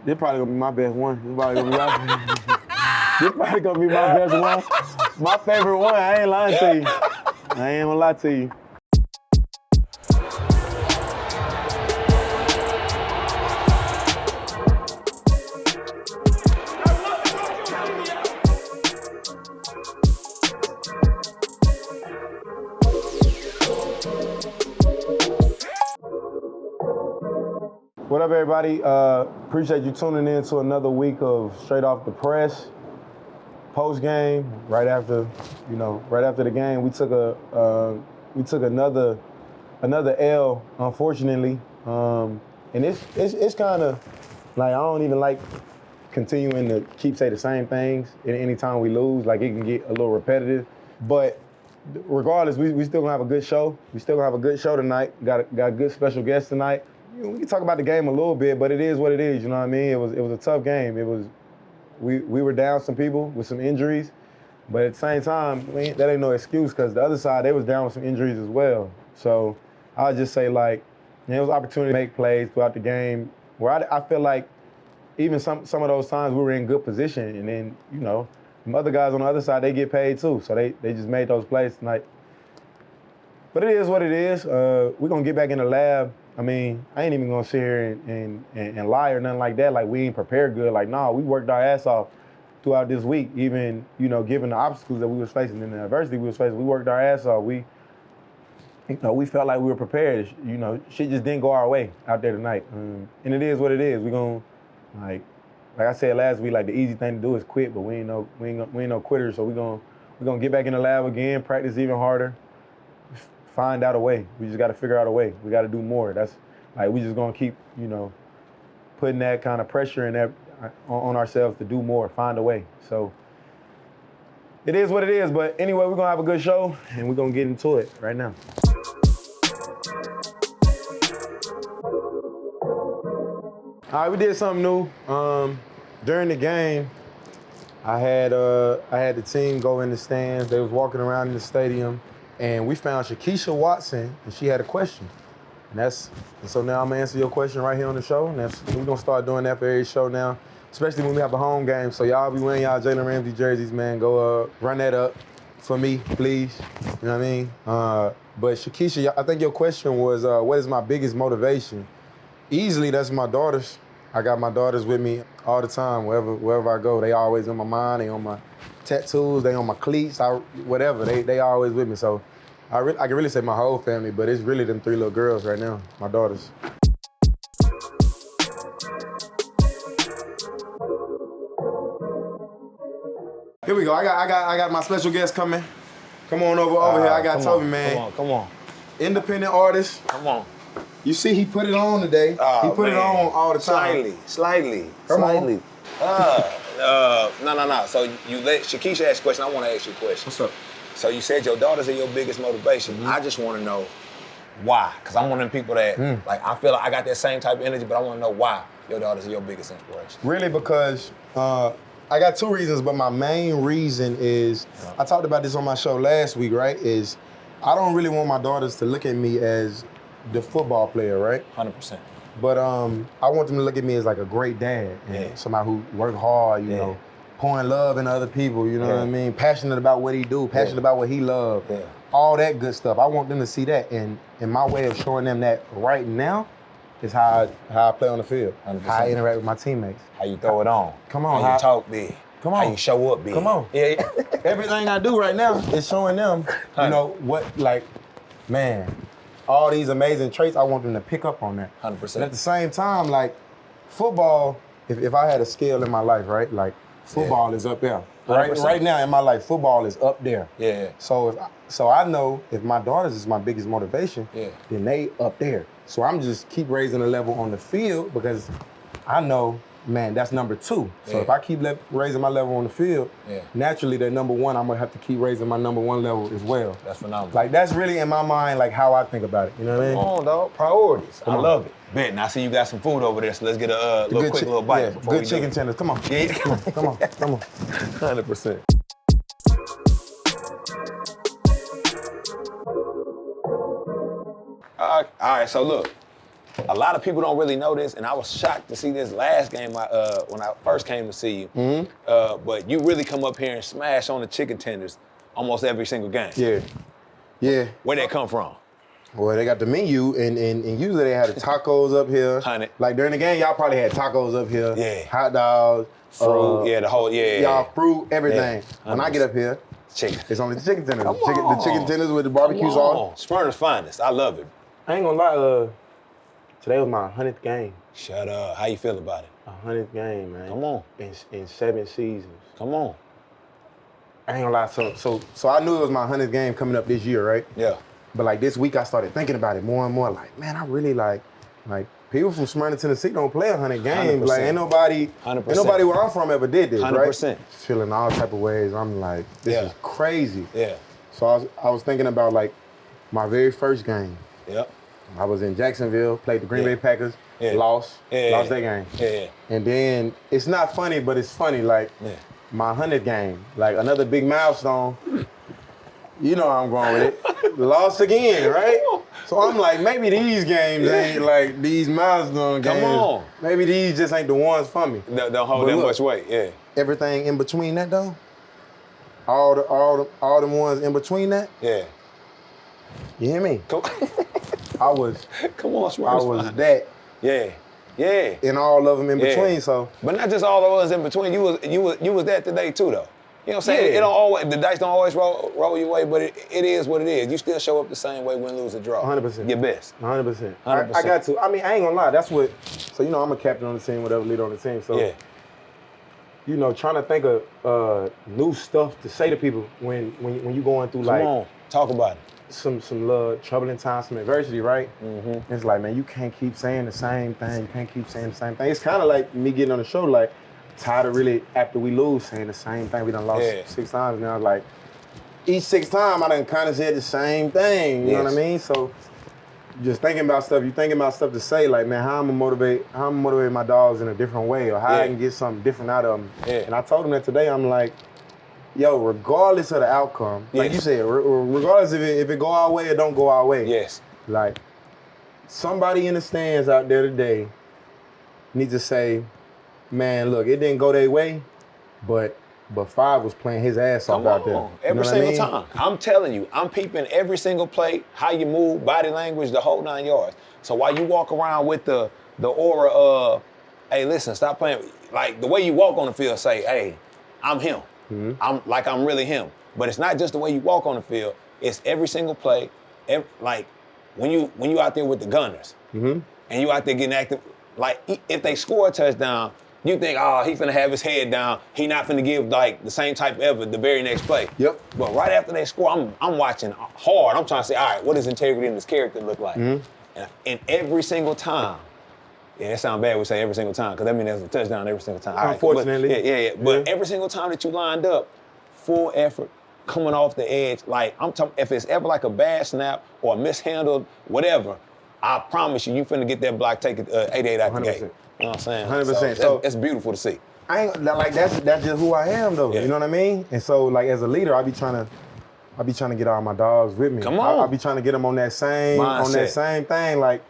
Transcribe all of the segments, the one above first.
This probably gonna be my best one. This probably gonna be my best one. My favorite one. I ain't lying to you. I ain't gonna lie to you. What up, everybody? Appreciate you tuning in to another week of Straight Off the Press. Post game, right after the game, we took another L, unfortunately, and it's kind of like I don't even like continuing to keep saying the same things anytime we lose. Like it can get a little repetitive, but regardless, we still gonna have a good show. We still gonna have a good show tonight. Got good special guests tonight. We can talk about the game a little bit, but it is what it is. You know what I mean? It was a tough game. We were down some people with some injuries, but at the same time, that ain't no excuse because the other side, they was down with some injuries as well. So I'll just say, like, it was an opportunity to make plays throughout the game where I feel like even some of those times we were in good position, and then, the other guys on the other side, they get paid too. So they just made those plays tonight. But it is what it is. We're going to get back in the lab. I mean, I ain't even gonna sit here and lie or nothing like that. Like we ain't prepared good. Like, no, we worked our ass off throughout this week. Even, given the obstacles that we was facing and the adversity we was facing, we worked our ass off. We felt like we were prepared. Shit just didn't go our way out there tonight. And it is what it is. We gonna like I said last week, like the easy thing to do is quit, but we ain't no quitters. So we gonna get back in the lab again, practice even harder. Find out a way. We just got to figure out a way. We got to do more. That's like we just gonna keep, putting that kind of pressure and that on ourselves to do more. Find a way. So it is what it is. But anyway, we're gonna have a good show and we're gonna get into it right now. All right, we did something new. During the game, I had the team go in the stands. They was walking around in the stadium. And we found Shakisha Watson, and she had a question. And so now I'm gonna answer your question right here on the show. And we're gonna start doing that for every show now, especially when we have a home game. So y'all be wearing y'all Jalen Ramsey jerseys, man. Go run that up for me, please. You know what I mean? But Shakisha, I think your question was, what is my biggest motivation? Easily, that's my daughters. I got my daughters with me all the time, wherever I go. They always on my mind, they on my tattoos, they on my cleats, whatever, they always with me. So I can really say my whole family, but it's really them 3 little girls right now, my daughters. Here we go. I got my special guest coming. Come on over here. I got Tobe, man. Come on. Independent artist. Come on. You see, he put it on today. He put it on all the time. Slightly. Come on. No. So you let Shakisha ask a question. I want to ask you a question. What's up? So you said your daughters are your biggest motivation. Mm-hmm. I just want to know why. Because I'm one of them people that, I feel like I got that same type of energy, but I want to know why your daughters are your biggest inspiration. Really, because I got 2 reasons, but my main reason is, I talked about this on my show last week, right, is I don't really want my daughters to look at me as the football player, right? 100%. But I want them to look at me as like a great dad, and somebody who worked hard, you know, pouring love into other people, you know what I mean? Passionate about what he do, passionate about what he loved, all that good stuff. I want them to see that, and my way of showing them that right now is how I play on the field, 100%. how I interact with my teammates. How you throw it on. Come on. How you talk big. Come on. How you show up big. Come on. Yeah. Everything I do right now is showing them, all these amazing traits. I want them to pick up on that. 100%. And at the same time, like, football, if I had a scale in my life, right, like, football is up there. Right now in my life, football is up there. Yeah. So I know if my daughters is my biggest motivation, then they up there. So I'm just keep raising the level on the field because I know, man, that's number 2. So if I keep raising my level on the field, naturally that number 1, I'm gonna have to keep raising my number 1 level as well. That's phenomenal. Like, that's really in my mind, like, how I think about it. You know what I mean? Come on, dog. Priorities. I love it. Bet. Now I see you got some food over there, so let's get a little bite. Yeah, good chicken tenders. Come on. Yeah. Come on. 100%. All right, so look. a lot of people don't really know this, and I was shocked to see this last game when I first came to see you. But you really come up here and smash on the chicken tenders almost every single game. Yeah. Where'd that come from? Well, they got the menu, and usually they had the tacos up here. 100. Like during the game, y'all probably had tacos up here. Yeah. Hot dogs. Fruit, the whole, Y'all fruit, everything. Yeah. When I get up here, chicken. it's only the chicken tenders. Come The chicken tenders with the barbecue sauce. Smyrna's finest. I love it. I ain't gonna lie, today was my 100th game. Shut up. How you feel about it? 100th game, man. Come on. In 7 seasons. Come on. I ain't gonna lie, so I knew it was my 100th game coming up this year, right? Yeah. But like this week, I started thinking about it more and more. Like, man, I really like people from Smyrna, Tennessee don't play 100 games. 100%. Like, ain't nobody where I'm from ever did this, 100%. right? Feeling all type of ways. I'm like, this is crazy. Yeah. So I was thinking about like my very first game. Yep. I was in Jacksonville, played the Green Bay Packers, lost that game. Yeah. And then it's not funny, but it's funny. Like my 100th game, like another big milestone. You know how I'm going with it. Lost again, right? So I'm like, maybe these games ain't like these milestone games. Come on. Maybe these just ain't the ones for me. Don't hold that much weight, yeah. Everything in between that though, all the ones in between that. Yeah. You hear me? Come on, Smart. I was that. Yeah. Yeah. In all of them in between, so. But not just all of us in between. You was that today too, though. You know what I'm saying? It don't always, the dice don't always roll your way, but it is what it is. You still show up the same way, win, lose, or draw. 100%. Your best. 100%. I got to. I mean, I ain't gonna lie. That's what. So you know, I'm a captain on the team, whatever, leader on the team. So you know, trying to think of new stuff to say to people when you going through Come on, talk about it. Some little troubling times, some adversity, right? Mm-hmm. It's like, man, you can't keep saying the same thing. You can't keep saying the same thing. It's kind of like me getting on the show, like. Tired of really, after we lose, saying the same thing. We done lost 6 times now. Like, each 6th time, I done kind of said the same thing. You know what I mean? So, just thinking about stuff, you thinking about stuff to say, like, man, how I'm gonna motivate my dogs in a different way, or how I can get something different out of them. Yeah. And I told them that today, I'm like, yo, regardless of the outcome, like you said, regardless if it go our way or don't go our way. Yes. Like, somebody in the stands out there today needs to say, man, look, it didn't go their way, but Five was playing his ass off out there. Every single time. I'm telling you, I'm peeping every single play, how you move, body language, the whole 9 yards. So while you walk around with the aura of, hey, listen, stop playing. Like the way you walk on the field, say, hey, I'm him. Mm-hmm. I'm really him. But it's not just the way you walk on the field. It's every single play. Like when you out there with the Gunners, and you out there getting active. Like if they score a touchdown. You think, oh, he finna have his head down. He not finna give like the same type effort the very next play. Yep. But right after they score, I'm watching hard. I'm trying to say, all right, what does integrity in this character look like? And every single time, it sounds bad we say every single time, because that means there's a touchdown every single time. Unfortunately. Right, but every single time that you lined up, full effort, coming off the edge, like I'm talking, if it's ever like a bad snap or a mishandled, whatever, I promise you finna get that block, take it 88 out the gate. You know what I'm saying? 100%. So that's beautiful to see. I ain't like that's just who I am though. Yeah. You know what I mean? And so like as a leader, I be trying to get all my dogs with me. Come on. I be trying to get them on that same mindset. Thing. Like,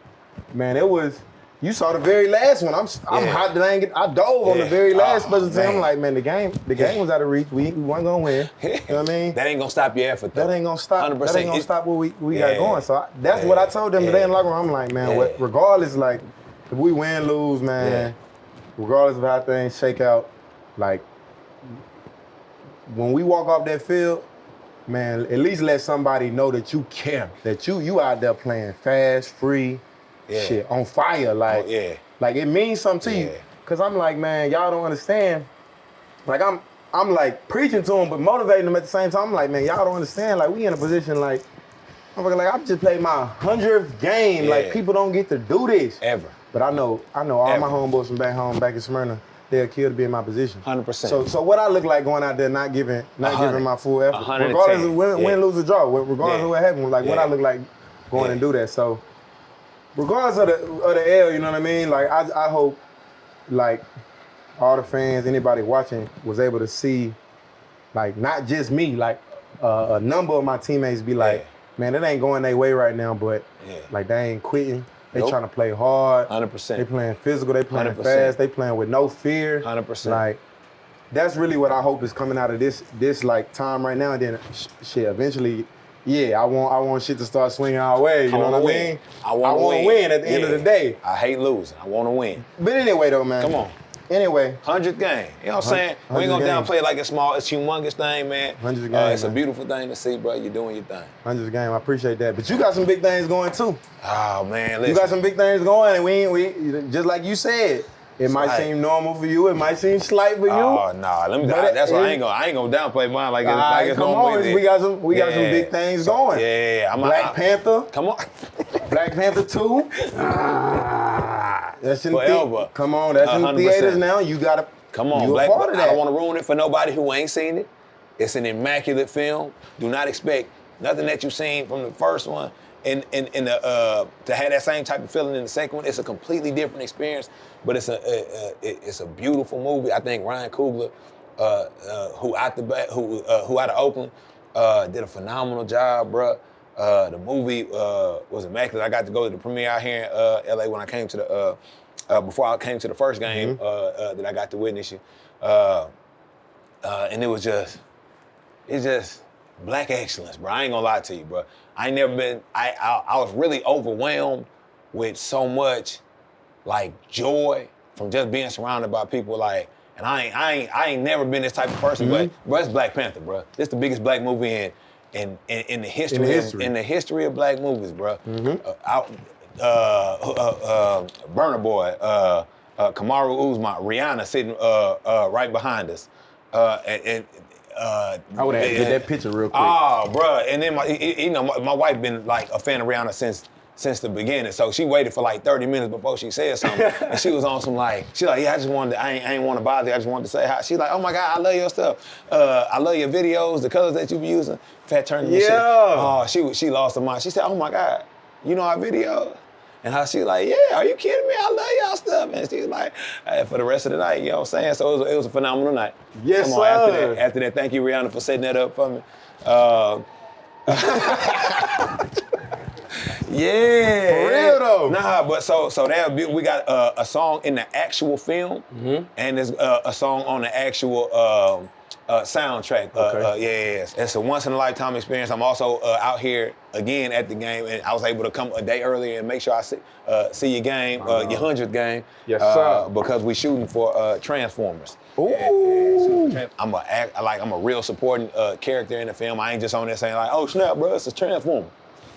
man, it was. You saw the very last one. I'm hot dang it. I dove on the very last special team. I'm like, man, the game was out of reach. We wasn't gonna win. You know what I mean? That ain't gonna stop your effort though. That ain't gonna stop. 100%. That ain't gonna stop what we got going. So that's what I told them today in the locker room. I'm like, man, regardless, like if we win, lose, man. Regardless of how things shake out, like when we walk off that field, man, at least let somebody know that you care, that you out there playing fast, free, shit, on fire, like it means something to you. Cause I'm like, man, y'all don't understand. Like I'm like preaching to them, but motivating them at the same time. I'm like, man, y'all don't understand. Like we in a position like I just played my 100th game. Like people don't get to do this ever. But I know all my homeboys from back home, back in Smyrna, they'll kill to be in my position. 100%. So what I look like going out there not giving my full effort, regardless of win, lose, or draw, regardless of what happened, like what I look like going and do that. So regardless of the L, you know what I mean? Like I hope like all the fans, anybody watching was able to see like not just me, like a number of my teammates be like, man, it ain't going their way right now, but like they ain't quitting. They Nope. trying to play hard. 100%. They playing physical. They playing 100%. fast. They playing with no fear. 100%. Like, that's really what I hope is coming out of this like time right now. And then shit, eventually, yeah, I want shit to start swinging our way. You know what I mean? I want to win at the end of the day. I hate losing. I want to win. But anyway, though, man. Come on. Anyway. 100th game. You know what I'm saying? We ain't gonna downplay it like it's small. It's humongous thing, man. 100th game. It's a beautiful thing to see, bro. You're doing your thing. 100th game. I appreciate that. But you got some big things going too. Oh man, listen. You got some big things going, and we just like you said. It might seem normal for you. It might seem slight for you. Oh no, that's why I ain't gonna downplay mine like it's come normal. on, we got some big things going. Yeah, Black Panther. Come on. Black Panther 2. That's in Forever. Come on, that's 100%. In theaters now. You gotta come on. Black, part of that. I don't want to ruin it for nobody who ain't seen it. It's an immaculate film. Do not expect nothing that you've seen from the first one. To have that same type of feeling in the second one, it's a completely different experience. But it's a beautiful movie. I think Ryan Coogler, who out of Oakland, did a phenomenal job, bro. The movie was immaculate. I got to go to the premiere out here in LA when I came to the before I came to the first game that I got to witness you, and it's just black excellence, bro. I ain't gonna lie to you, bro. I ain't never been. I was really overwhelmed with so much like joy from just being surrounded by people like. And I ain't never been this type of person, but bro, it's Black Panther, bro. This the biggest black movie in the history of black movies, bro. Burna Boy, Kamaru Usman, Rihanna sitting right behind us, I would have to get that picture real quick. Oh, bro, and then my wife been like a fan of Rihanna since the beginning, so she waited for like 30 minutes before she said something, and she was on some like, she like, yeah, I just wanted to, I ain't want to bother you, I just wanted to say hi. She's like, oh my God, I love your stuff. I love your videos, the colors that you be using. Fat turning shit. Oh, she lost her mind. She said, oh my God, you know our video? And how she like, yeah, are you kidding me? I love y'all stuff. And she was like, hey, for the rest of the night, you know what I'm saying? So it was a phenomenal night. Yes, Come on, sir. After that, thank you, Rihanna, for setting that up for me. Yeah. For real though. Nah, but so we got a song in the actual film, and there's a song on the actual soundtrack. Okay. It's a once in a lifetime experience. I'm also out here again at the game, and I was able to come a day earlier and make sure I see your game, your 100th game. Yes, sir. Because we shooting for Transformers. Ooh. Yeah, I'm a real supporting character in the film. I ain't just on there saying like, oh snap, bro, it's a Transformer.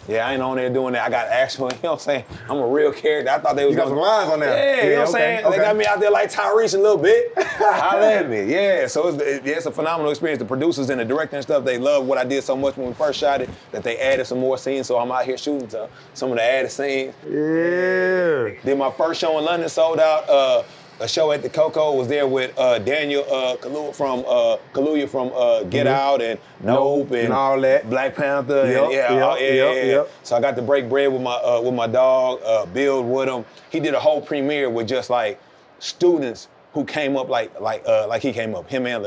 Yeah, I ain't on there doing that. I got actual, you know what I'm saying? I'm a real character. I thought they was got some lines on there. Yeah, you know what I'm saying? Okay. They got me out there like Tyrese a little bit. Holla at me. Yeah, so it's a phenomenal experience. The producers and the director and stuff, they love what I did so much when we first shot it that they added some more scenes. So I'm out here shooting some of the added scenes. Yeah. Did my first show in London, sold out. A show at the Coco, was there with Daniel Kaluuya from Get Out and Nope and all that. Black Panther. Yep. So I got to break bread with my dog, build with him. He did a whole premiere with just like students who came up like he came up, him and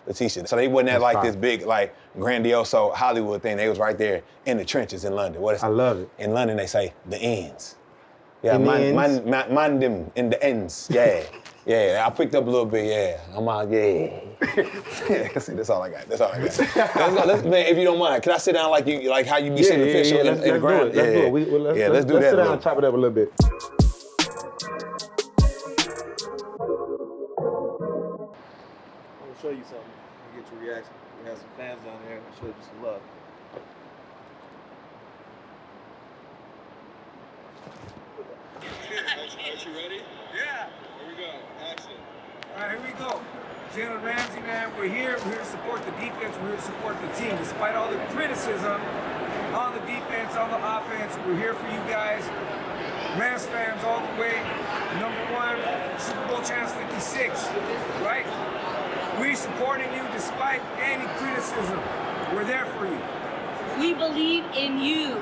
Letitia. So they wasn't at like this big like grandiose Hollywood thing. They was right there in the trenches in London. I love it. In London they say the ends. Yeah, man them in the ends. Yeah. Yeah, I picked up a little bit, yeah. I'm out, yeah. See, that's all I got. Let's go, man, if you don't mind, can I sit down like how you be sitting the fish in the ground? Let's do it. Let's sit down and chop it up a little bit. I'm gonna show you something. Get your reaction. We have some fans down there. I'll show you some love. Are you ready? Yeah. Here we go. Action. All right, here we go. Jalen Ramsey, man, we're here to support the defense, we're here to support the team. Despite all the criticism on the defense, on the offense, we're here for you guys. Rams fans all the way. #1 Super Bowl chance 56, right? We're supporting you despite any criticism. We're there for you. We believe in you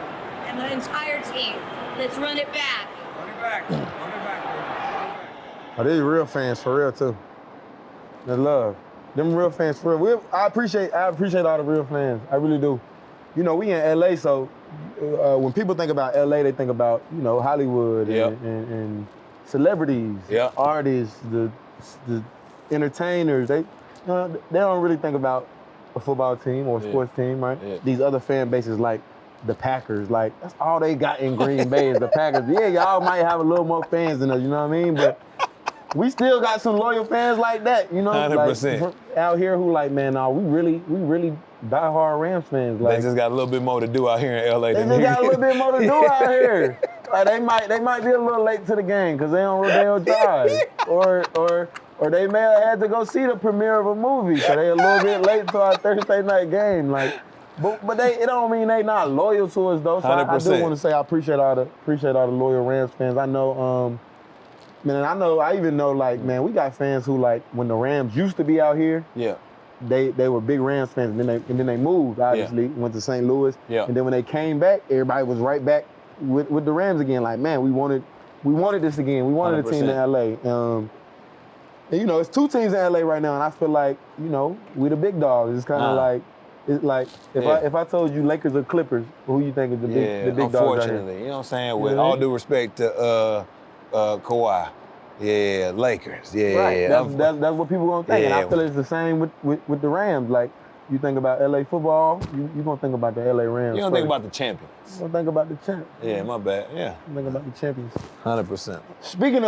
and the entire team. Let's run it back. Run it back, baby. Run it back. Oh, these real fans for real too. They love. Them real fans for real. I appreciate all the real fans. I really do. You know, we in LA, so when people think about LA, they think about, Hollywood Yep. and celebrities, Yep. artists, the entertainers. They don't really think about a football team or a sports team, right? Yeah. These other fan bases like the Packers, like that's all they got in Green Bay is the Packers. Yeah, y'all might have a little more fans than us, you know what I mean? But we still got some loyal fans like that, 100%. Like out here who like, man, we really diehard Rams fans. Like They just got a little bit more to do out here in LA they than just here. got a little bit more to do out here. Like they might be a little late to the game because they don't drive, or they may have had to go see the premiere of a movie, so they a little bit late to our Thursday night game. Like, but it don't mean they not loyal to us though. So I do 100%. want to say I appreciate all the loyal Rams fans. I know, I even know like, man, we got fans who like when the Rams used to be out here. Yeah. They were big Rams fans, and then they moved. Obviously, went to St. Louis, Yeah. and then when they came back, everybody was right back with the Rams again. Like, man, we wanted this again. We wanted a team in 100%. LA. And it's two teams in LA right now, and I feel like we the big dogs. It's kind of like if I told you Lakers or Clippers, who you think is the big dogs? Unfortunately, you know what I'm saying. With all due respect to Kawhi. Yeah, Lakers. Yeah, Right. That's what people gonna think, and I Yeah. feel it's the same with the Rams. Like you think about LA football, you gonna think about the LA Rams. You don't first. think about the champions. You gonna think about the champ. Yeah, my bad. Yeah, You think about the champions. 100%. Speaking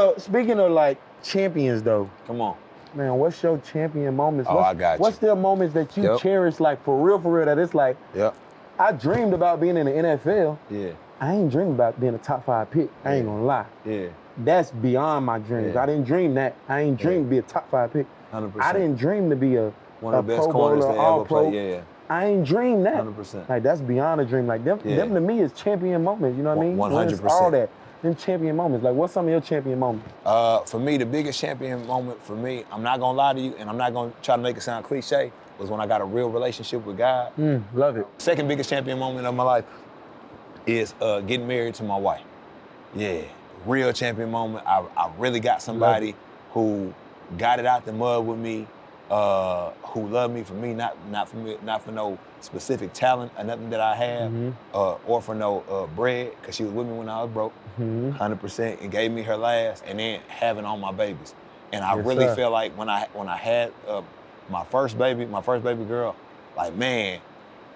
of like champions though, Come on. man, what's your champion moments? Oh, I got you. What's the moments that you Yep. cherish, like for real, that it's like Yep. I dreamed about being in the NFL. Yeah. I ain't dreamed about being a top 5 pick. I ain't gonna lie. Yeah. That's beyond my dreams. Yeah. I didn't dream that. I ain't dreamed to be a top 5 pick. 100%. I didn't dream to be a One of the best Pro corners Bowler, to all ever pro. play. Yeah. I ain't dreamed that. 100%. Like that's beyond a dream. Like them to me is champion moments. You know what I mean? 100%. All that. Them champion moments. Like what's some of your champion moments? For me, the biggest champion moment for me, I'm not gonna lie to you, and I'm not gonna try to make it sound cliche, was when I got a real relationship with God. Love it. Second biggest champion moment of my life is getting married to my wife. Yeah, real champion moment. I really got somebody who got it out the mud with me, who loved me for me, not for no specific talent or nothing that I have, or for no bread, because she was with me when I was broke, 100%, and gave me her last, and then having all my babies. And I really feel like when I had my first baby girl, like, man,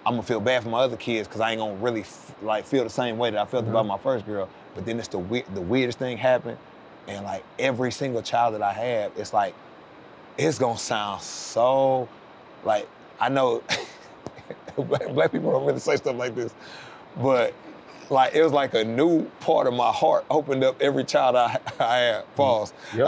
I'm gonna feel bad for my other kids because I ain't gonna really feel the same way that I felt about my first girl. But then it's the weirdest thing happened, and like every single child that I have, it's like, it's gonna sound so, like, I know black people don't really say stuff like this, but like it was like a new part of my heart opened up every child I had. Pause. Yep.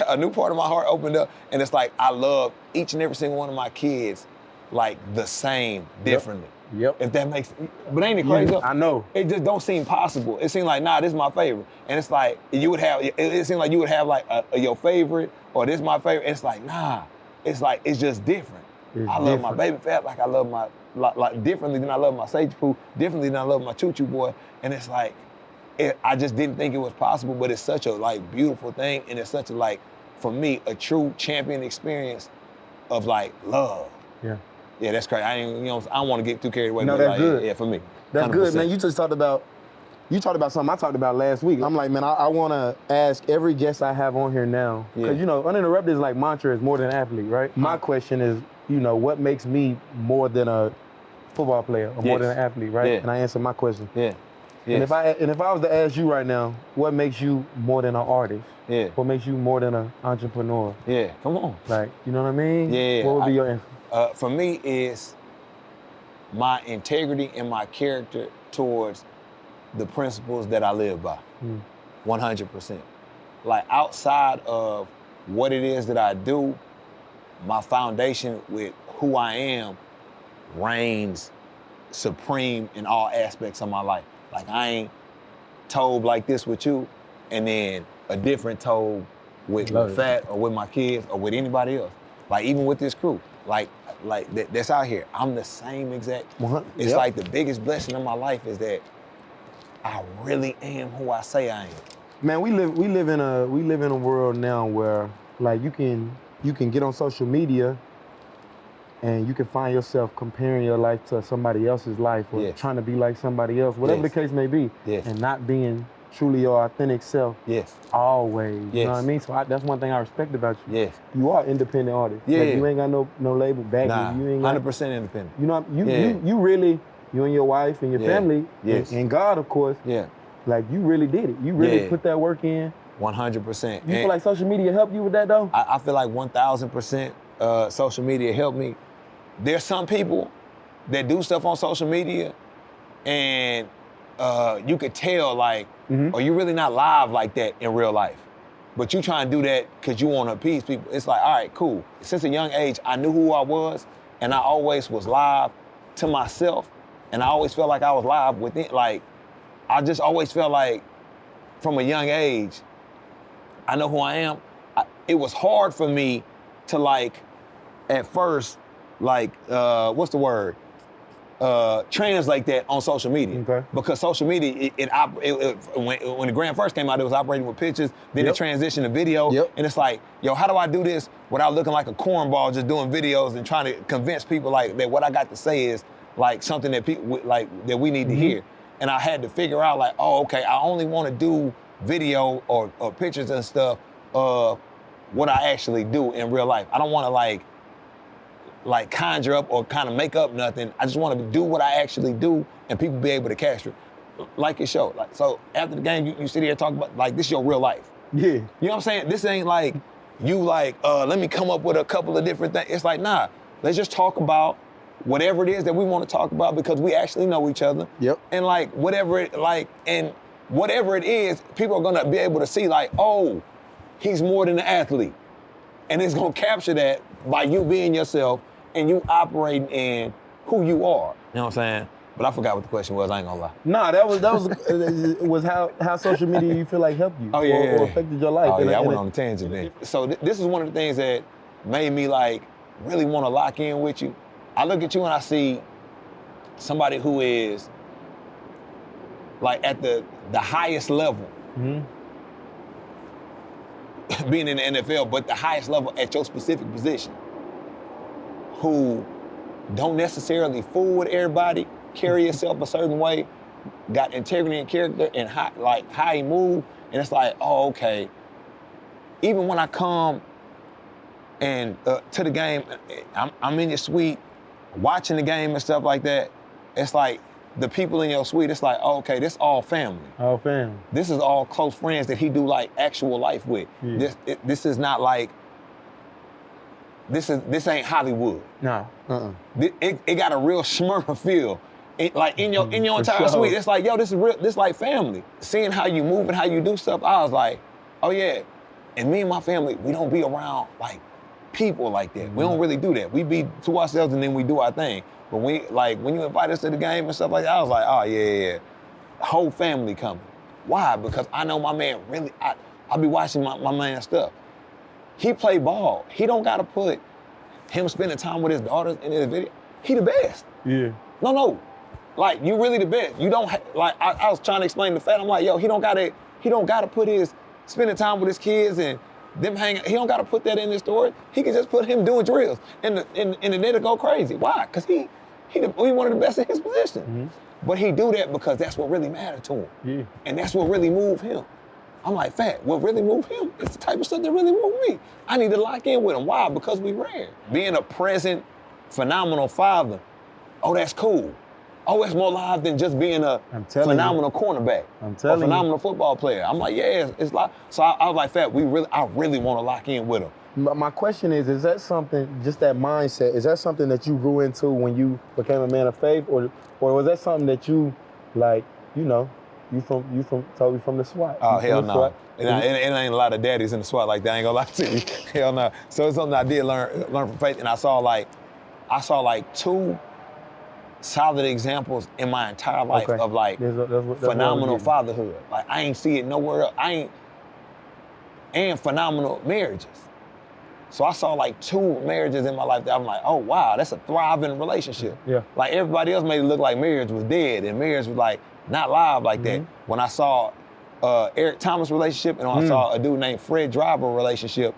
A new part of my heart opened up, and it's like I love each and every single one of my kids like the same, differently. Yep. If that makes, but ain't it crazy? I know. It just don't seem possible. It seemed like, nah, this is my favorite. And it's like, it seemed like you would have like your favorite, or this is my favorite. It's like, nah, it's like, it's just different. I love my baby fat like I love my, like differently than I love my sage food, differently than I love my choo-choo boy. And it's like, I just didn't think it was possible, but it's such a like beautiful thing. And it's such a like, for me, a true champion experience of like love. Yeah. Yeah, that's crazy. I don't want to get too carried away. No, but that's like, good. Yeah, for me. That's 100%. good, man. You talked about something I talked about last week. I'm like, man, I want to ask every guest I have on here now, because uninterrupted is like mantra is more than an athlete, right? My question is, what makes me more than a football player or more than an athlete, right? Yeah. And I answer my question. Yeah. And if I was to ask you right now, what makes you more than an artist? Yeah. What makes you more than an entrepreneur? Yeah, come on. Like, you know what I mean? Yeah. What would be your answer? For me is my integrity and my character towards the principles that I live by, 100%. Like outside of what it is that I do, my foundation with who I am reigns supreme in all aspects of my life. Like I ain't Tobe like this with you, and then a different Tobe with Fat or with my kids or with anybody else. Like even with this crew, like that's out here. I'm the same exact. It's like the biggest blessing of my life is that I really am who I say I am. Man, we live in a world now where like you can get on social media and you can find yourself comparing your life to somebody else's life or Yes. trying to be like somebody else, whatever Yes. the case may be, Yes. and not being truly your authentic self Yes. always. You know what I Yes. mean? So that's one thing I respect about you. Yes. You are independent artist. Yeah. Like, you ain't got no label backing Nah, you. You ain't got, 100% independent. you know, Yeah. you really, you and your wife and your Yeah. family, Yes. and God, of course, Yeah, like, you really did it. You really Yeah. put that work in. 100%. You feel like social media helped you with that, though? I feel like 1,000% social media helped me. There's some people that do stuff on social media and you could tell, like, Mhm. or you really not live like that in real life. But you try and do that because you want to appease people. It's like, all right, cool. Since a young age, I knew who I was, and I always was live to myself, and I always felt like I was live within. Like, I just always felt like from a young age, I know who I am. It was hard for me to, like, at first, like, what's the word? Translate that on social media. Okay. Because social media, when the Grand first came out, it was operating with pictures, then Yep. it transitioned to video, Yep. and it's like, yo, how do I do this without looking like a cornball just doing videos and trying to convince people like that what I got to say is like something that people like that we need to hear. And I had to figure out like, oh, okay, I only want to do video or pictures and stuff of what I actually do in real life. I don't want to like conjure up or kind of make up nothing. I just want to do what I actually do and people be able to capture it. Like your show. Like, so after the game, you sit here talking about, like, this is your real life. Yeah. You know what I'm saying? This ain't like, you like, let me come up with a couple of different things. It's like, nah, let's just talk about whatever it is that we want to talk about because we actually know each other. Yep. And like, whatever it is, people are gonna be able to see like, oh, he's more than an athlete. And it's gonna capture that by you being yourself and you operating in who you are. You know what I'm saying? But I forgot what the question was, I ain't gonna lie. Nah, that was how social media you feel like helped you Oh, yeah, or yeah. affected your life. Oh And yeah, I and went on a tangent then. So this is one of the things that made me like really wanna lock in with you. I look at you and I see somebody who is like at the highest level, being in the NFL, but the highest level at your specific position, who don't necessarily fool with everybody, carry yourself a certain way, got integrity and character, and how he move, and it's like, oh, okay. Even when I come and to the game, I'm in your suite, watching the game and stuff like that, it's like the people in your suite, it's like, oh, okay, this all family. Oh, fam. This is all close friends that he do like actual life with. Yeah. This is not like, this ain't Hollywood. Nah. It got a real Smurf feel. Like in your For entire sure. suite, it's like, yo, this is real, this like family. Seeing how you move and how you do stuff, I was like, oh yeah. And me and my family, we don't be around like people like that. We don't really do that. We be to ourselves and then we do our thing. But when you invite us to the game and stuff like that, I was like, oh yeah. Whole family coming. Why? Because I know my man really, I be watching my man stuff. He play ball. He don't gotta put him spending time with his daughters in his video. He the best. Yeah. No. Like, you really the best. You don't, like, I was trying to explain the fact, I'm like, yo, he don't gotta put his, spending time with his kids and them hanging, he don't gotta put that in his story. He can just put him doing drills and the net go crazy. Why? Because he one of the best in his position. But he do that because that's what really mattered to him. Yeah. And that's what really moved him. I'm like, Fat, what really moved him is the type of stuff that really moved me. I need to lock in with him. Why? Because we rare. Being a present, phenomenal father, oh, that's cool. Oh, it's more live than just being a phenomenal cornerback. I'm telling you. A phenomenal football player. I'm like, yeah, it's live. So I was like, Fat, I really want to lock in with him. My question is that something, just that mindset, is that something that you grew into when you became a man of faith, or was that something that you, like, you know, you from Tobe from the SWAT? Oh, You from hell the no. SWAT? It ain't a lot of daddies in the SWAT like that, I ain't gonna lie to you. Hell no. So it's something I did learn from faith, and I saw like two solid examples in my entire life of like that's phenomenal fatherhood. Like, I ain't see it nowhere else. And phenomenal marriages. So I saw like two marriages in my life that I'm like, oh wow, that's a thriving relationship. Yeah. Like, everybody else made it look like marriage was dead and marriage was like not live like that. When I saw Eric Thomas relationship and when I saw a dude named Fred Driver relationship,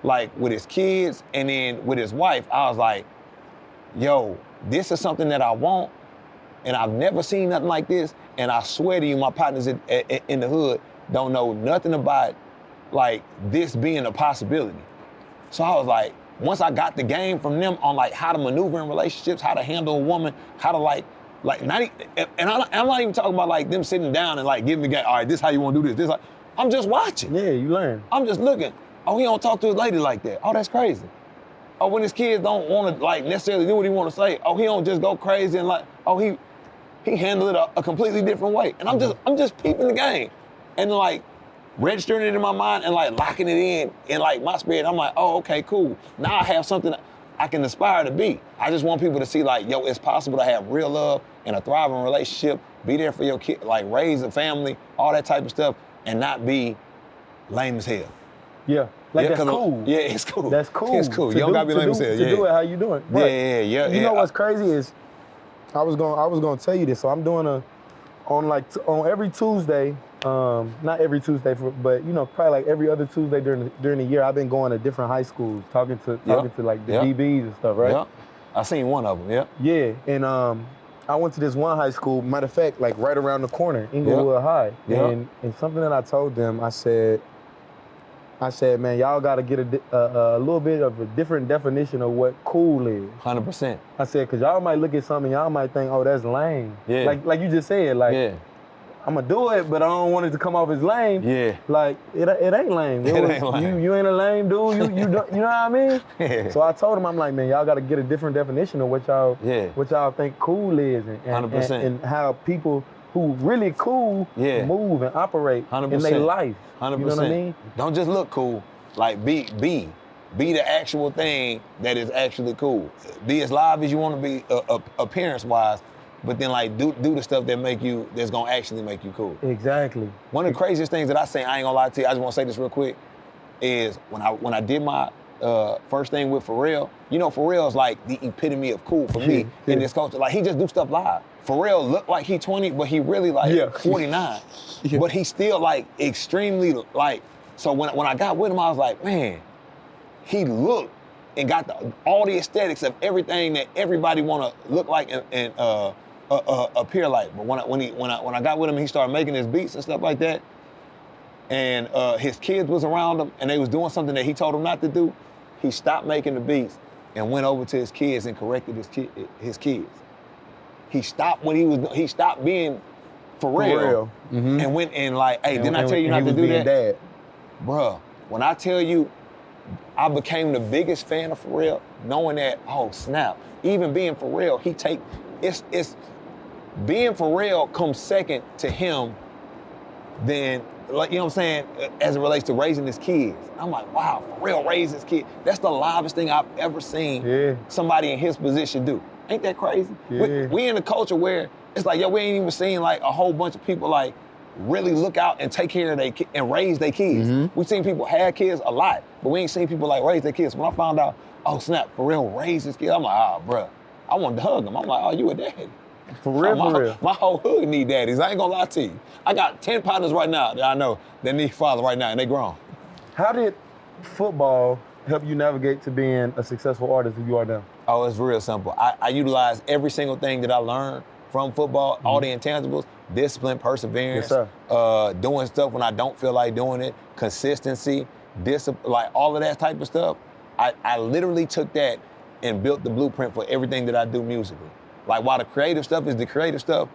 like with his kids and then with his wife, I was like, yo, this is something that I want, and I've never seen nothing like this, and I swear to you, my partners in the hood don't know nothing about like this being a possibility. So I was like, once I got the game from them on like how to maneuver in relationships, how to handle a woman, how to like not, and I'm not even talking about like them sitting down and like giving me game. All right, this is how you want to do this. This like, I'm just watching. Yeah, you learn. I'm just looking. Oh, he don't talk to his lady like that. Oh, that's crazy. Oh, when his kids don't want to like necessarily do what he want to say. Oh, he don't just go crazy and like. Oh, he handled it a completely different way. And I'm just peeping the game, and like registering it in my mind and like locking it in like my spirit. I'm like, oh, okay, cool. Now I have something I can aspire to be. I just want people to see like, yo, it's possible to have real love and a thriving relationship, be there for your kid, like raise a family, all that type of stuff, and not be lame as hell. Yeah, like Yeah, that's cool. Yeah, it's cool. That's cool. It's cool. You don't gotta be lame as hell. To do it how you doing. But Yeah. You know what's crazy is, I was gonna tell you this. So I'm doing on every Tuesday. Not every Tuesday, but you know, probably like every other Tuesday during the year. I've been going to different high schools, talking to like the DBs and stuff, right? Yeah, I seen one of them. Yeah. Yeah, and I went to this one high school. Matter of fact, like right around the corner, Inglewood High. Yeah. And something that I told them, I said, man, y'all got to get a little bit of a different definition of what cool is. 100%. I said, because y'all might look at something, y'all might think, oh, that's lame. Yeah. Like you just said, like, Yeah. I'm going to do it, but I don't want it to come off as lame. Yeah. Like, it ain't lame. It ain't lame. You ain't a lame dude. You know what I mean? Yeah. So I told him, I'm like, man, y'all got to get a different definition of what y'all think cool is, and 100%. and how people who really cool move and operate 100%. in their life. 100%. You know what I mean? Don't just look cool. Like be the actual thing that is actually cool. Be as live as you want to be appearance wise, but then like do the stuff that's gonna actually make you cool. Exactly. One of the craziest things that I say, I ain't gonna lie to you, I just wanna say this real quick, is when I did my first thing with Pharrell, you know, Pharrell's like the epitome of cool for me in this culture. Like he just do stuff live. Pharrell looked like he 20, but he really like 49. But he still like extremely like, so when I got with him, I was like, man, he looked and got all the aesthetics of everything that everybody wanna look like and appear like. But when I got with him, he started making his beats and stuff like that. And his kids was around him, and they was doing something that he told them not to do. He stopped making the beats and went over to his kids and corrected his kids. He stopped he stopped being Pharrell. Mm-hmm. And went and like, hey, didn't I tell you not to do that? Dad. Bruh, when I tell you, I became the biggest fan of Pharrell, knowing that, oh snap, even being Pharrell, it's being Pharrell comes second to him than, like, you know what I'm saying, as it relates to raising his kids. I'm like, wow, Pharrell raised his kid. That's the livest thing I've ever seen somebody in his position do. Ain't that crazy? Yeah. We in a culture where it's like, yo, we ain't even seen like a whole bunch of people like really look out and take care of their kids and raise their kids. Mm-hmm. We seen people have kids a lot, but we ain't seen people like raise their kids. When I found out, oh snap, Pharrell raised his kids, I'm like, oh, bruh. I wanted to hug him. I'm like, oh, you a daddy. For real. My whole hood need daddies. I ain't gonna lie to you. I got 10 partners right now that I know that need father right now, and they grown. How did football help you navigate to being a successful artist who you are now? Oh, it's real simple. I utilize every single thing that I learned from football, all the intangibles, discipline, perseverance, doing stuff when I don't feel like doing it, consistency, discipline, like all of that type of stuff. I literally took that and built the blueprint for everything that I do musically. Like, while the creative stuff is the creative stuff,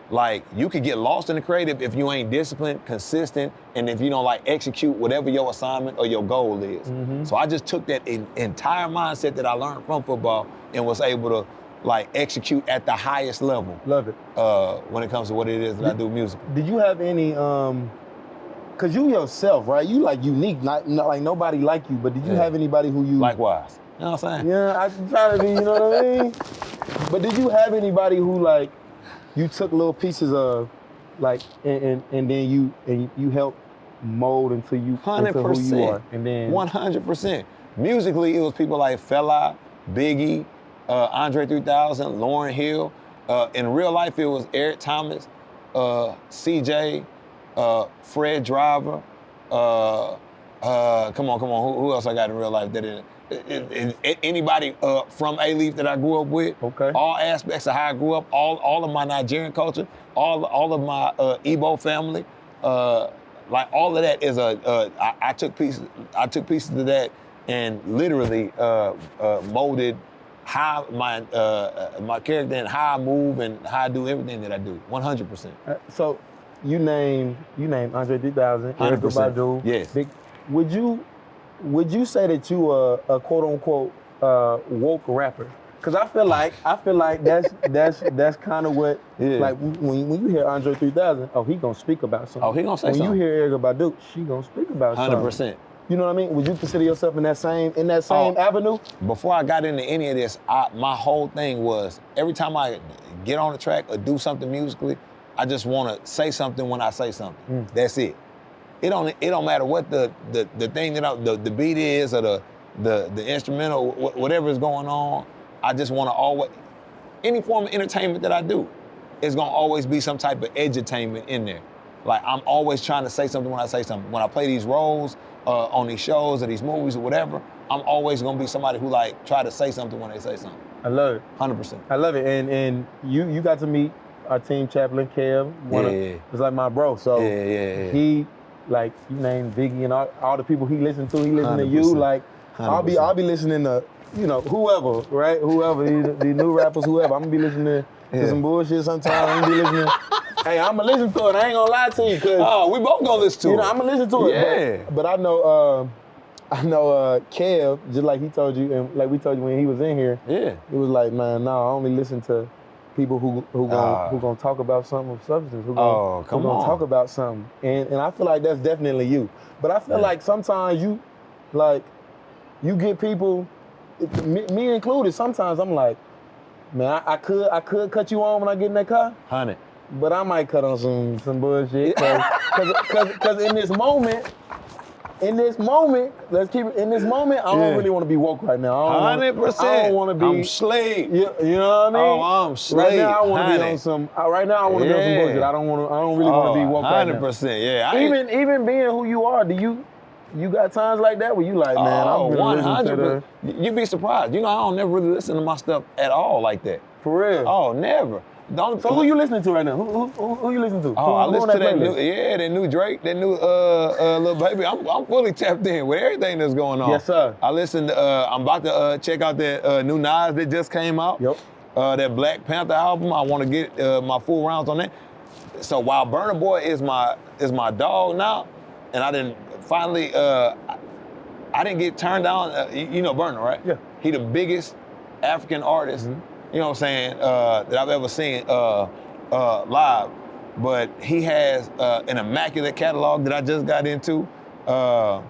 like, you could get lost in the creative if you ain't disciplined, consistent, and if you don't, like, execute whatever your assignment or your goal is. Mm-hmm. So I just took that entire mindset that I learned from football and was able to, like, execute at the highest level. Love it. When it comes to what it is that I do musically. Did you have any, because you yourself, right? You, like, unique, not like nobody like you, but did you have anybody who you... Likewise. You know what I'm saying? Yeah, I try to be, you know what I mean? But did you have anybody who, like, you took little pieces of, like, and then you helped mold into who you are? And then 100%. Musically, it was people like Fela, Biggie, Andre 3000, Lauryn Hill. In real life, it was Eric Thomas, CJ, Fred Driver. Come on. Who else I got in real life? Anybody from A-Leaf that I grew up with. Okay. All aspects of how I grew up, all of my Nigerian culture, all of my Igbo family, like all of that is I took pieces of that and literally molded how my character and how I move and how I do everything that I do, 100%. So you named Andre 3000, Erykah 100%. Badu. Yes. Big, would you say that you are a quote unquote woke rapper? Because I feel like that's kind of what like when you hear Andre 3000, oh, he gonna speak about something. Oh, he gonna say when something. When you hear Erykah Badu, she gonna speak about 100%. something. You know what I mean? Would you consider yourself in that same avenue? Before I got into any of this, my whole thing was every time I get on the track or do something musically, I just want to say something when I say something. That's it. It don't matter what the thing that the beat is or the instrumental, whatever is going on. I just want to always, any form of entertainment that I do, it's gonna always be some type of edutainment in there. Like I'm always trying to say something when I say something. When I play these roles on these shows or these movies or whatever, I'm always gonna be somebody who like try to say something when they say something. I love it. 100%. I love it. And you got to meet our team chaplain, Kev. It's like my bro. So he, like, you named Biggie and all the people he listened to, he listened to you. Like, 100%. I'll be listening to, you know, whoever, right? Whoever, these new rappers, whoever. I'm gonna be listening to some bullshit sometimes. I'm gonna be listening. Hey, I'm gonna listen to it. I ain't gonna lie to you, cause we both gonna listen to it. You know, I'm gonna listen to it. Yeah. But I know Kev, just like he told you, and like we told you when he was in here. Yeah. It was like, man, no, I only listen to people who gonna talk about something of substance, who gonna talk about something. And I feel like that's definitely you. But I feel like sometimes you get people, me included, sometimes I'm like, man, I could cut you on when I get in that car. 100. But I might cut on some bullshit. Cause in this moment, let's keep it, in this moment, I don't really want to be woke right now. 100%. I don't want to be. I'm slave. You know what I mean? Oh, I'm slave. Right now, I want to be on some. Right now, I want to be on some bullshit. I don't really want to be woke right now. 100%. Yeah. Even being who you are, you got times like that where you like, man, I'm gonna listen to the. You'd be surprised. You know, I don't never really listen to my stuff at all like that. For real? Oh, never. So who you listening to right now? Who you listening to? Oh, I listen to that new Drake, that new Lil Baby. I'm fully tapped in with everything that's going on. Yes, sir. I listened to, I'm about to check out that new Nas that just came out. Yep. That Black Panther album. I want to get my full rounds on that. So while Burna Boy is my dog now, and I didn't finally, I didn't get turned down. You know Burna, right? Yeah. He the biggest African artist. Mm-hmm. You know what I'm saying, that I've ever seen live. But he has an immaculate catalog that I just got into. Dang,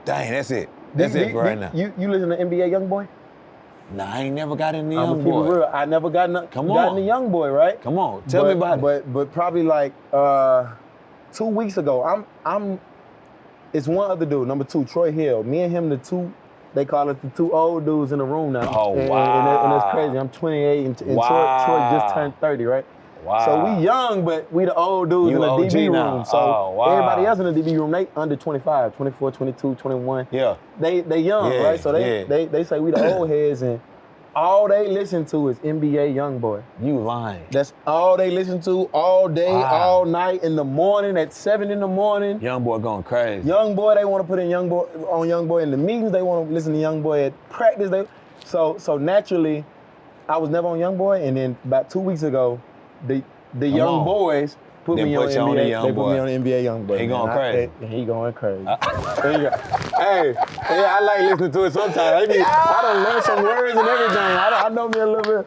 that's it. That's it for right now. You listen to NBA YoungBoy? Nah, I ain't never got in the I'm YoungBoy. keep it real. I never got in the YoungBoy, right? Come on, tell me about it. But probably like 2 weeks ago, it's one other dude, number 2, Troy Hill. Me and him, they call it the 2 old dudes in the room now. Oh, wow. And it's crazy. I'm 28 and Troy just turned 30, right? Wow. So we young, but we the old dudes in the OG DB now. room. So everybody else in the DB room, they under 25, 24, 22, 21. Yeah. They young, right? So they say we the old heads, and all they listen to is NBA YoungBoy. You lying. That's all they listen to all day, all night, in the morning, at 7 in the morning. YoungBoy going crazy. YoungBoy, they want to put in YoungBoy in the meetings. They want to listen to YoungBoy at practice. So naturally, I was never on YoungBoy, and then about 2 weeks ago, the young boys put me on NBA. They put me on NBA YoungBoy. He going crazy. He going crazy. Hey, I like listening to it sometimes. I done learned some words and everything. I know me a little bit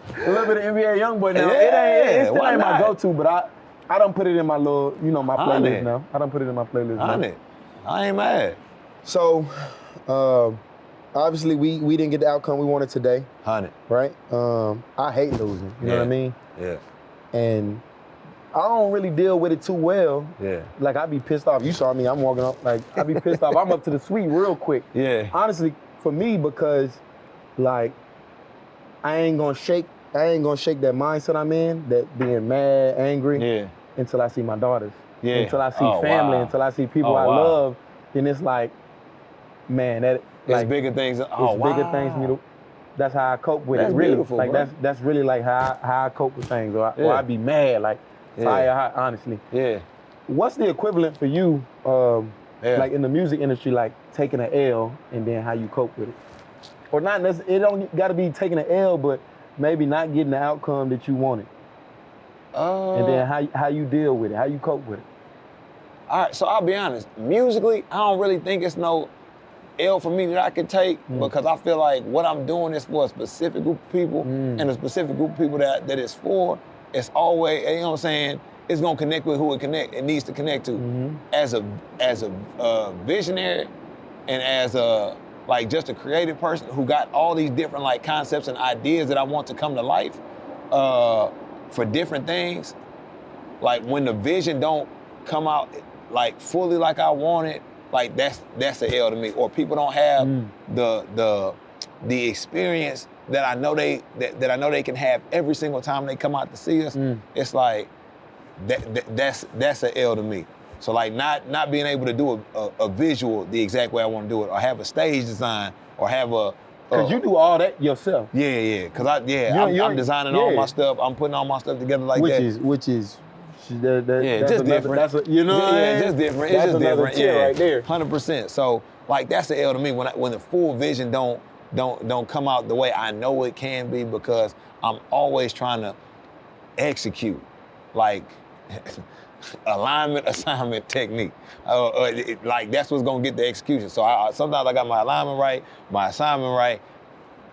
of NBA YoungBoy now. It still ain't my go-to, but I done put it in my little, my playlist now. I done put it in my playlist now. I ain't mad. So, obviously we didn't get the outcome we wanted today. 100. Right? I hate losing. You know what I mean? Yeah. And I don't really deal with it too well. Yeah. Like, I be pissed off. You saw me, I'm walking up, like, I be pissed off. I'm up to the suite real quick. Yeah. Honestly, for me, because, like, I ain't gonna shake that mindset I'm in, that being mad, angry, until I see my daughters. Yeah. Until I see family, until I see people I love. And it's like, man, that It's bigger things. Oh, it's wow. bigger things for me to. That's how I cope with That's it. Really, beautiful, like bro. that's really like how I cope with things, or Yeah. I be mad, like fire hot, honestly. Yeah. What's the equivalent for you, like in the music industry, like taking an L and then how you cope with it? Or not necessarily, it don't got to be taking an L, but maybe not getting the outcome that you wanted. And then how you deal with it, how you cope with it. All right, so I'll be honest. Musically, I don't really think it's no L for me that I can take because I feel like what I'm doing is for a specific group of people and a specific group of people that it's for. It's always, you know what I'm saying, it's gonna connect with who it needs to connect to. As a visionary and as a like just a creative person who got all these different like concepts and ideas that I want to come to life for different things. Like when the vision don't come out like fully like I want it, like that's an L to me. Or people don't have the experience that I know that I know they can have every single time they come out to see us. It's like that's an L to me. So like not being able to do a visual the exact way I want to do it, or have a stage design, or have a Cause you do all that yourself. Yeah. Cause I'm designing all my stuff. I'm putting all my stuff together like that. Which is just different. That's you know what I mean? Just different. That's It's just another different. tier right there. 100%. So like that's the L to me when the full vision don't come out the way I know it can be, because I'm always trying to execute like alignment, assignment, technique. Like that's what's gonna get the execution. So sometimes I got my alignment right, my assignment right,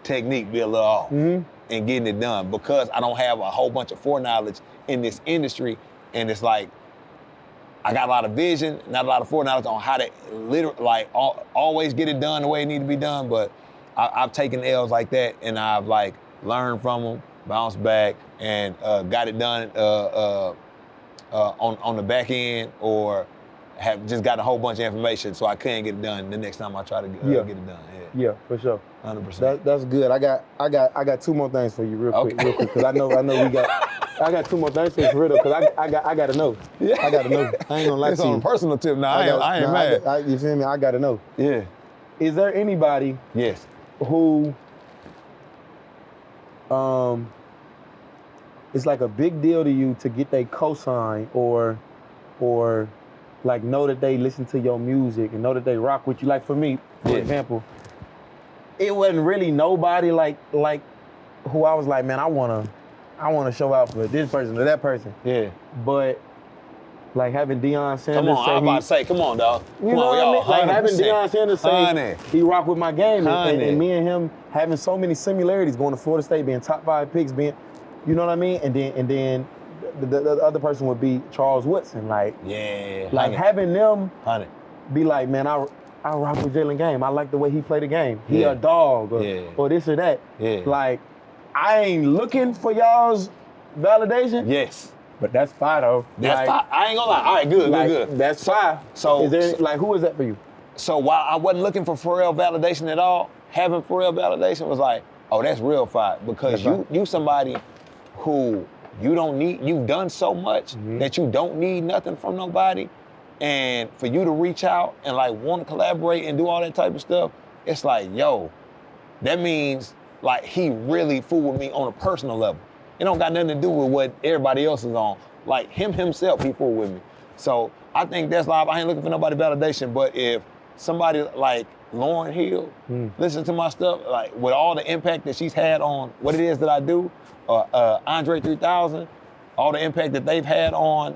technique be a little off, and getting it done because I don't have a whole bunch of foreknowledge in this industry, and it's like I got a lot of vision, not a lot of foreknowledge on how to literally like always get it done the way it need to be done. But I've taken L's like that, and I've like learned from them, bounced back, and got it done on the back end, or have just got a whole bunch of information so I couldn't get it done the next time I try to get it done. Yeah, for sure. 100%. That's good. I got two more things for you real quick, because I know we got. I got two more things for you for real, because I got to know. Yeah. I got to know. I ain't gonna lie it's to you. on a personal tip now. I ain't mad. You feel me? I got to know. Yeah. Is there anybody? Yes. Who? It's like a big deal to you to get they cosign or like know that they listen to your music and know that they rock with you. Like for me, for example, it wasn't really nobody like who I was like, man, I wanna show out for this person or that person. Yeah. But like having Deion Sanders come on, say I'm about to say, come on, dog. You know what I mean? Like having Deion Sanders say he rock with my game, and me and him having so many similarities, going to Florida State, being top 5 picks, being, you know what I mean? And then the other person would be Charles Woodson, like having them be like, man, I rock with Jalen Game. I like the way he play the game. He a dog, or this or that. Yeah. Like, I ain't looking for y'all's validation. Yes. But that's fire though. That's fire. I ain't gonna lie. All right, good. That's fire. So is there like, who is that for you? So while I wasn't looking for real validation at all, having for real validation was like, oh, that's real fire, because you somebody who you don't need. You've done so much that you don't need nothing from nobody, and for you to reach out and like want to collaborate and do all that type of stuff, it's like, yo, that means like he really fooled with me on a personal level. It don't got nothing to do with what everybody else is on. Like himself, he fooled with me. So I think that's live. I ain't looking for nobody validation, but if somebody like Lauryn Hill listen to my stuff, like with all the impact that she's had on what it is that I do, Andre 3000, all the impact that they've had on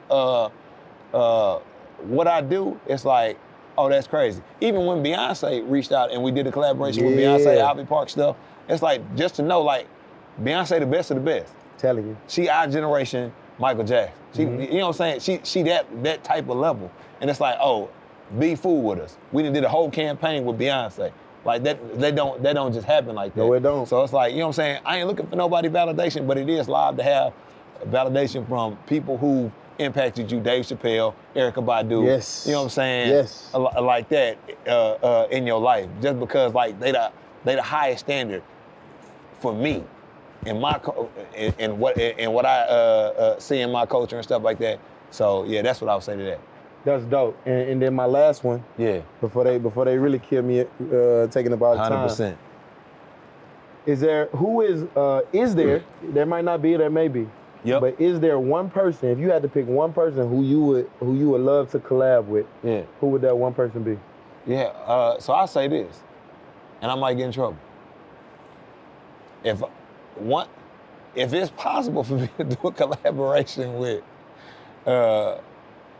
what I do, it's like, oh, that's crazy. Even when Beyonce reached out and we did a collaboration with Beyonce, Ivy Park stuff, it's like just to know, like, Beyonce the best of the best. Telling you. She our generation Michael Jackson. She, you know what I'm saying? She that type of level. And it's like, oh, be fool with us. We done did a whole campaign with Beyonce. Like that don't just happen like that. No, it don't. So it's like, you know what I'm saying? I ain't looking for nobody validation, but it is live to have validation from people who impacted you, Dave Chappelle, Erykah Badu. Yes. You know what I'm saying? Yes. Like that in your life. Just because like they the highest standard for me. In my what I see in my culture and stuff like that. So yeah, that's what I would say to that. That's dope. And then my last one, Yeah. before they really kill me, taking about time. 100%. There might not be, there may be. Yep. But is there one person, if you had to pick one person who you would love to collab with, Yeah. who would that one person be? Yeah, so I say this, and I might get in trouble. If it's possible for me to do a collaboration with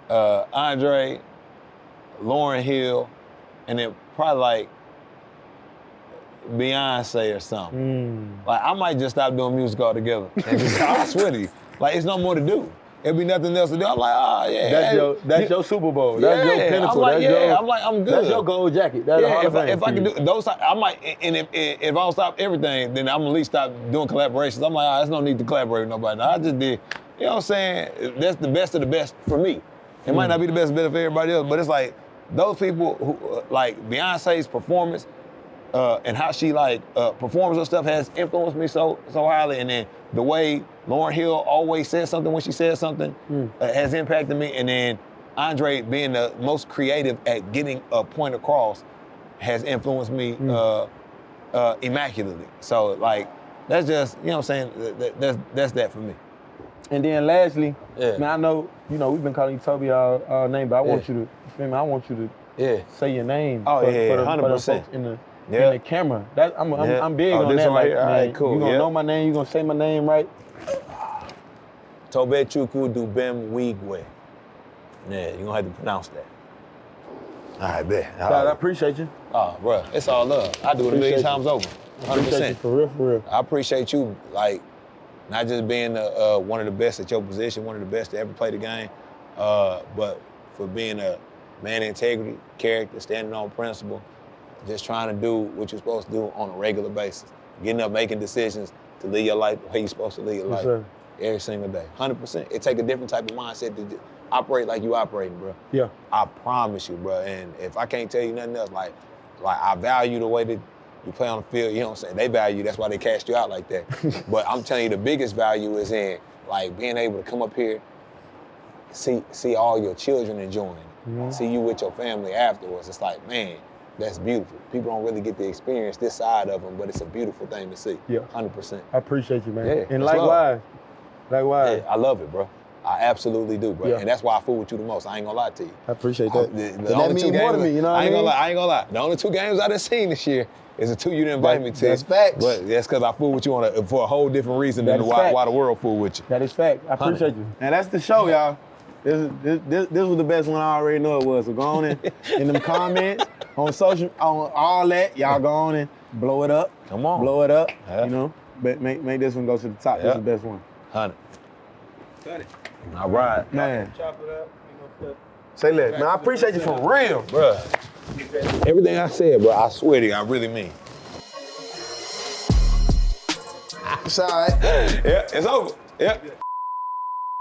Andre, Lauryn Hill, and then probably like Beyonce or something. Like I might just stop doing music altogether. And just, I swear to you, like it's no more to do. It'll be nothing else to do. I'm like, That's your Super Bowl. That's your pinnacle. I'm like, that's I'm good. That's your gold jacket. That's if I can do those, I might. And if I don't stop everything, then I'm at least stop doing collaborations. I'm like, there's no need to collaborate with nobody. I just did. You know what I'm saying? That's the best of the best for me. It might not be the best for everybody else, but it's like those people who like Beyonce's performance. And how she performs her stuff has influenced me so highly. And then the way Lauryn Hill always says something when she says something has impacted me. And then Andre being the most creative at getting a point across has influenced me immaculately. So like that's just, you know what I'm saying, that's that for me. And then lastly, man, I know, we've been calling you Tobe our name, but I want you to, I want you to say your name. Oh, for 100%. the folks in the camera. I'm big on that. Right, like, all right, man, cool. You gonna know my name, you gonna say my name right. Tobe Nwigwe. Yeah, you're gonna have to pronounce that. All right, bet. God, I appreciate you. Oh, bro, it's all love. I do it a million times over. 100%. Appreciate you, for real. I appreciate you, like, not just being one of the best at your position, one of the best to ever play the game, but for being a man of integrity, character, standing on principle, just trying to do what you're supposed to do on a regular basis. Getting up, making decisions to live your life the way you're supposed to live your life. Sir. Every single day. 100%. It take a different type of mindset to operate like you operating, bro. Yeah. I promise you, bro. And if I can't tell you nothing else, like I value the way that you play on the field, you know what I'm saying? They value you, that's why they cast you out like that. But I'm telling you, the biggest value is in like being able to come up here, see all your children enjoying it, see you with your family afterwards. It's like, man, that's beautiful. People don't really get to experience this side of them, but it's a beautiful thing to see. Yeah. 100%. I appreciate you, man. Yeah, And that's likewise. Yeah, I love it, bro. I absolutely do, bro. Yeah. And that's why I fool with you the most. I ain't gonna lie to you. I appreciate that. And that means more to me, you know what I mean? I ain't gonna lie. The only 2 games I done seen this year is the 2 you didn't invite me to. That's facts. But that's because I fool with you for a whole different reason That than is why facts. the world fool with you. That is fact. I appreciate you. And that's the show, y'all. This was the best one. I already know it was. So go on in them comments, on social, on all that, y'all go on and blow it up. Come on. Blow it up, Yeah. But make this one go to the top. This is the best one. 100. Got it. All right. Man. Chop it up. We gonna Say less. Man, I appreciate you for real. Bro. Everything I said, bro, I swear to you, I really mean. It's all right. Yeah, it's over. Yeah.